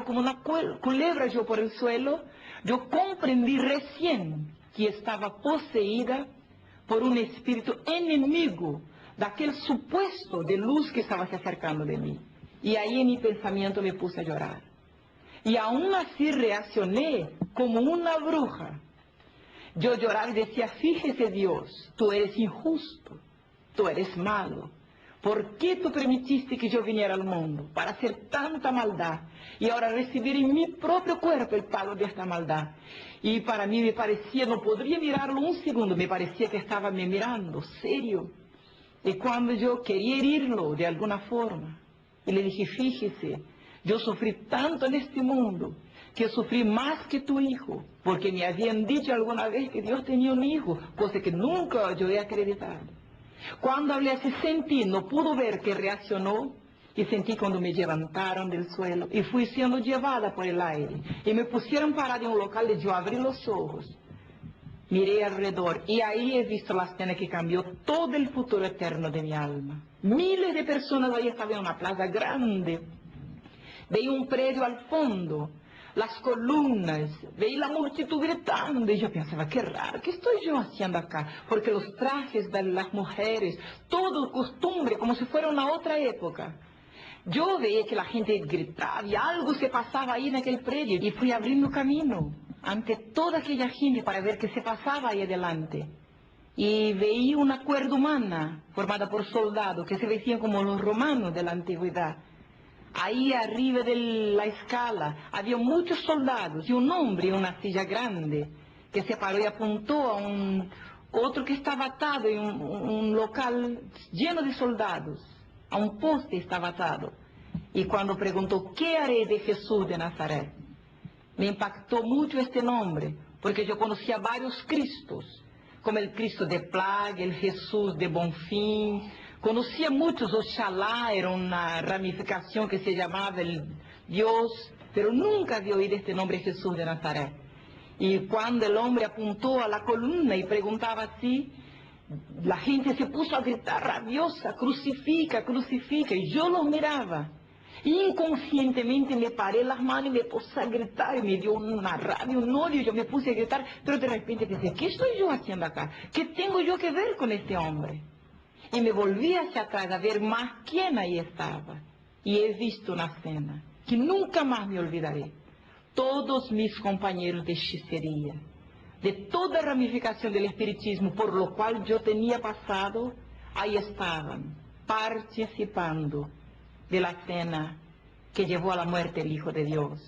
como una culebra yo por el suelo, yo comprendí recién que estaba poseída por un espíritu enemigo de aquel supuesto de luz que estaba se acercando de mí. Y ahí en mi pensamiento me puse a llorar. Y aún así reaccioné como una bruja. Yo lloraba y decía, fíjese Dios, tú eres injusto, tú eres malo. ¿Por qué tú permitiste que yo viniera al mundo para hacer tanta maldad y ahora recibir en mi propio cuerpo el pago de esta maldad? Y para mí me parecía, no podría mirarlo un segundo, me parecía que estaba me mirando, serio. Y cuando yo quería herirlo de alguna forma, y le dije, fíjese, yo sufrí tanto en este mundo, que sufrí más que tu hijo, porque me habían dicho alguna vez que Dios tenía un hijo, cosa que nunca yo he acreditado. Cuando hablé así sentí, no pudo ver que reaccionó, y sentí cuando me levantaron del suelo, y fui siendo llevada por el aire, y me pusieron parada en un local y yo abrí los ojos, miré alrededor, y ahí he visto la escena que cambió todo el futuro eterno de mi alma. Miles de personas ahí estaban en una plaza grande, veía un predio al fondo, las columnas, veía la multitud gritando, y yo pensaba, qué raro, ¿qué estoy yo haciendo acá? Porque los trajes de las mujeres, todo costumbre, como si fuera una otra época. Yo veía que la gente gritaba y algo se pasaba ahí en aquel predio, y fui abriendo camino ante toda aquella gente para ver qué se pasaba ahí adelante. Y veía una cuerda humana formada por soldados que se vestían como los romanos de la antigüedad. Ahí arriba de la escala había muchos soldados y un hombre en una silla grande que se paró y apuntó a otro que estaba atado en un local lleno de soldados. A un poste estaba atado. Y cuando preguntó, ¿qué haré de Jesús de Nazaret? Me impactó mucho este nombre, porque yo conocía varios Cristos, como el Cristo de Plaga, el Jesús de Bonfim. Conocía muchos, Oxalá era una ramificación que se llamaba el Dios, pero nunca había oído este nombre Jesús de Nazaret. Y cuando el hombre apuntó a la columna y preguntaba así, la gente se puso a gritar rabiosa, crucifica, crucifica, y yo los miraba. Inconscientemente me paré las manos y me puse a gritar, y me dio una rabia, un odio, yo me puse a gritar, pero de repente pensé, ¿qué estoy yo haciendo acá? ¿Qué tengo yo que ver con este hombre? Y me volví hacia atrás a ver más quién ahí estaba. Y he visto una escena que nunca más me olvidaré. Todos mis compañeros de hechicería, de toda ramificación del espiritismo por lo cual yo tenía pasado, ahí estaban, participando de la cena que llevó a la muerte el Hijo de Dios.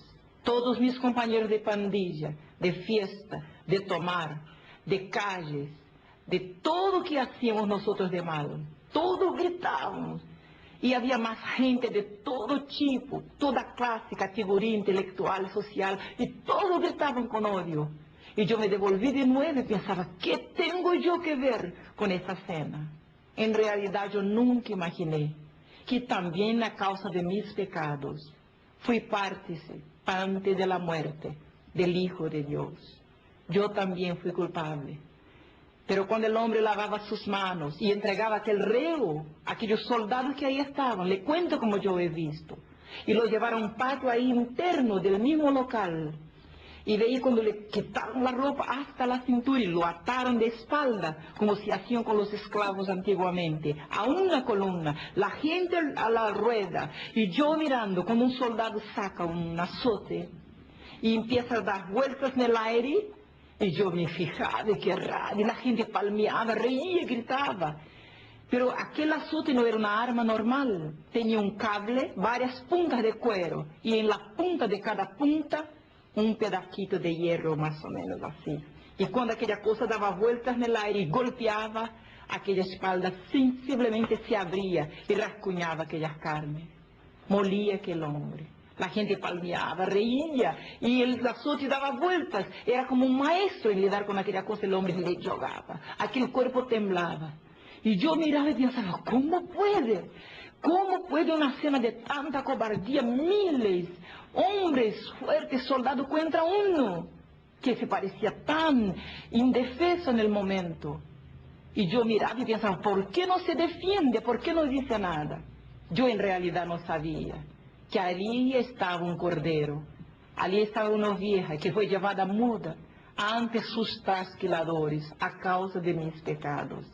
Todos mis compañeros de pandilla, de fiesta, de tomar, de calles, de todo que hacíamos nosotros de malo, todos gritábamos. Y había más gente de todo tipo, toda clase, categoría intelectual, social, y todos gritaban con odio. Y yo me devolví de nuevo y pensaba, ¿qué tengo yo que ver con esta cena? En realidad yo nunca imaginé que también a causa de mis pecados fui participante de la muerte del Hijo de Dios. Yo también fui culpable. Pero cuando el hombre lavaba sus manos y entregaba aquel reo a aquellos soldados que ahí estaban, le cuento como yo he visto, y lo llevaron a un patio ahí interno del mismo local, y veí cuando le quitaron la ropa hasta la cintura y lo ataron de espalda, como se hacían con los esclavos antiguamente, a una columna, la gente a la rueda, y yo mirando como un soldado saca un azote y empieza a dar vueltas en el aire. Y yo me fijaba, qué raro, y la gente palmeaba, reía, gritaba. Pero aquel azote no era una arma normal, tenía un cable, varias puntas de cuero, y en la punta de cada punta, un pedacito de hierro más o menos así. Y cuando aquella cosa daba vueltas en el aire y golpeaba, aquella espalda sensiblemente se abría y rasguñaba aquellas carnes. Molía aquel hombre. La gente palmeaba, reía, y el azote daba vueltas. Era como un maestro en lidar con aquella cosa, el hombre le jogaba. Aquel cuerpo temblaba. Y yo miraba y pensaba, ¿cómo puede? ¿Cómo puede una escena de tanta cobardía? Miles, hombres fuertes, soldados contra uno, que se parecía tan indefenso en el momento. Y yo miraba y pensaba, ¿por qué no se defiende? ¿Por qué no dice nada? Yo en realidad no sabía que allí estaba un cordero, allí estaba una oveja que fue llevada muda ante sus trasquiladores a causa de mis pecados.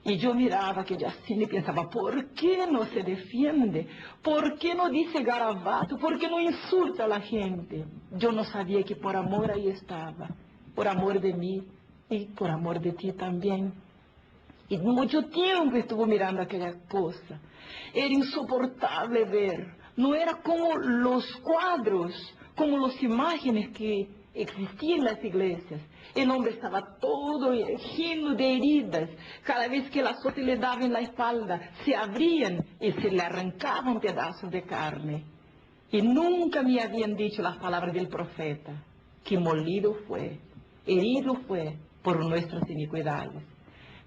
Y yo miraba aquella escena y pensaba, ¿por qué no se defiende? ¿Por qué no dice garabato? ¿Por qué no insulta a la gente? Yo no sabía que por amor ahí estaba, por amor de mí y por amor de ti también. Y mucho tiempo estuvo mirando aquella cosa. Era insoportable ver. No era como los cuadros, como las imágenes que existían en las iglesias. El hombre estaba todo lleno de heridas. Cada vez que el azote le daba en la espalda, se abrían y se le arrancaban pedazos de carne. Y nunca me habían dicho las palabras del profeta, que molido fue, herido fue por nuestras iniquidades.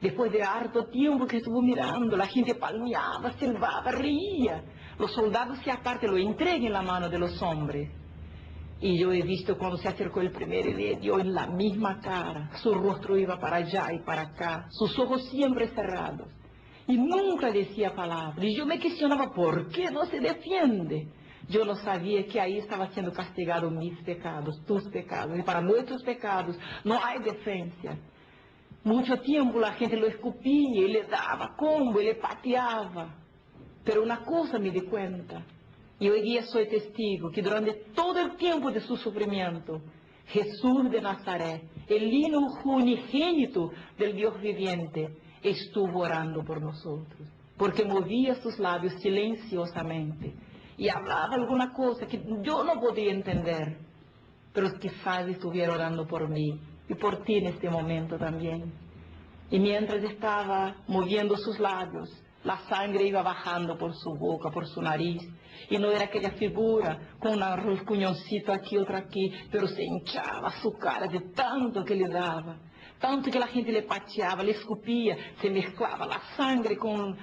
Después de harto tiempo que estuvo mirando, la gente palmeaba, silbaba, reía. Los soldados se apartan, lo entregan en la mano de los hombres. Y yo he visto cuando se acercó el primero y le dio en la misma cara. Su rostro iba para allá y para acá, sus ojos siempre cerrados. Y nunca decía palabra. Y yo me cuestionaba, ¿por qué no se defiende? Yo no sabía que ahí estaba siendo castigado mis pecados, tus pecados. Y para nuestros pecados no hay defensa. Mucho tiempo la gente lo escupía y le daba combo y le pateaba. Pero una cosa me di cuenta, y hoy día soy testigo, que durante todo el tiempo de su sufrimiento, Jesús de Nazaret, el Hijo unigénito del Dios viviente, estuvo orando por nosotros, porque movía sus labios silenciosamente y hablaba alguna cosa que yo no podía entender, pero quizás estuviera orando por mí y por ti en este momento también. Y mientras estaba moviendo sus labios, la sangre iba bajando por su boca, por su nariz. Y no era aquella figura con un rasguñoncito aquí, otro aquí, pero se hinchaba su cara de tanto que le daba. Tanto que la gente le pateaba, le escupía, se mezclaba la sangre con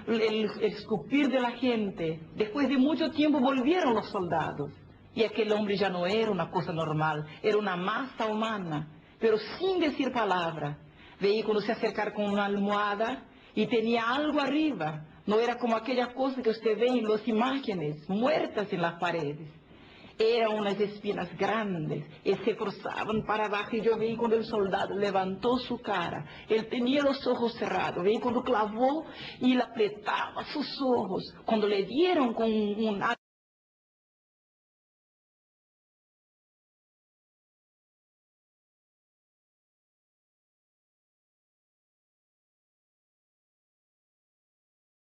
el escupir de la gente. Después de mucho tiempo volvieron los soldados. Y aquel hombre ya no era una cosa normal, era una masa humana, pero sin decir palabra. Veía cuando se acercar con una almohada y tenía algo arriba. No era como aquella cosa que usted ve en las imágenes, muertas en las paredes. Eran unas espinas grandes y se cruzaban para abajo. Y yo vi cuando el soldado levantó su cara. Él tenía los ojos cerrados. Vi cuando clavó y le apretaba sus ojos. Cuando le dieron con un